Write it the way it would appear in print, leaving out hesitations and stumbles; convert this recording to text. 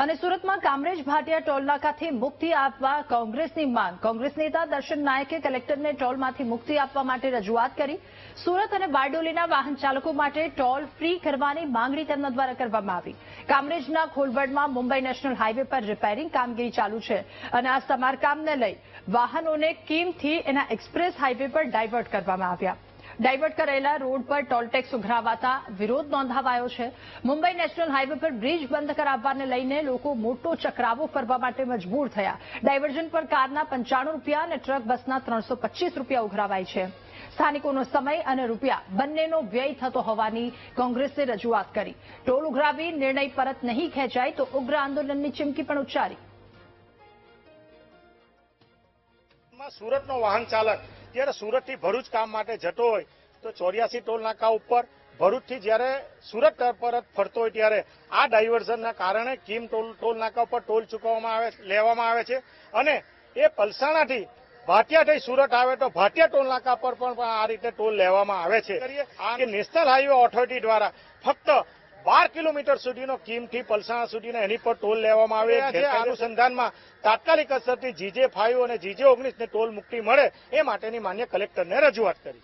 અને સુરતમાં કામરેજ ભાટિયા ટોલનાકાથી મુક્તિ આપવા કોંગ્રેસની માંગ. કોંગ્રેસ નેતા દર્શન નાયકે કલેક્ટરને ટોલમાંથી મુક્તિ આપવા માટે રજૂઆત કરી. સુરત અને બારડોલીના વાહન ચાલકો માટે ટોલ ફ્રી કરવાની માંગણી તેમના દ્વારા કરવામાં આવી. કામરેજના ખોલવડમાં મુંબઈ નેશનલ હાઈવે પર રિપેરિંગ કામગીરી ચાલુ છે અને આ સમારકામને લઈ વાહનોને કીમથી એના એક્સપ્રેસ હાઈવે પર ડાયવર્ટ કરવામાં આવ્યા. ડાયવર્ટ કરેલા રોડ પર ટોલ ટેક્સ ઉઘરાવાતા વિરોધ નોંધાવાયો છે. મુંબઈ નેશનલ હાઈવે પર બ્રિજ બંધ કરાવવાને લઈને લોકો મોટો ચક્રાવો ફરવા માટે મજબૂર થયા. ડાયવર્ઝન પર કારના 95 રૂપિયા અને ટ્રક બસના 325 રૂપિયા ઉઘરાવાય છે. સ્થાનિકોનો સમય અને રૂપિયા બંનેનો વ્યય થતો હોવાની કોંગ્રેસે રજૂઆત કરી. ટોલ ઉઘરાવી નિર્ણય પરત નહીં ખેંચાય તો ઉગ્ર આંદોલનની ચીમકી પણ ઉચ્ચારી. સુરતનો વાહન ચાલક જ્યારે સુરતથી ભરૂચ કામ માટે જતો હોય તો 84 ટોલ નાકા ઉપર ભરૂચથી જ્યારે સુરત પરત ફરતો હોય ત્યારે આ ડાયવર્ઝનના કારણે કીમ ટોલ નાકા ઉપર ટોલ લેવામાં આવે છે અને એ પલસાણાથી ભાટિયા થઈ સુરત આવે તો ભાટિયા ટોલ નાકા પર પણ આ રીતે ટોલ લેવામાં આવે છે. કે નેશનલ હાઈવે ઓથોરિટી દ્વારા ફક્ત 12 કિલોમીટર સુધીનો કીમથી પલસાણા સુધીનો એની પર ટોલ લેવામાં આવે છે. આ અનુસંધાનમાં તાત્કાલિક અસરથી GJ5 અને GJ19 ને ટોલ મુક્તિ મળે એ માટેની માન્ય કલેક્ટરને રજૂઆત કરી.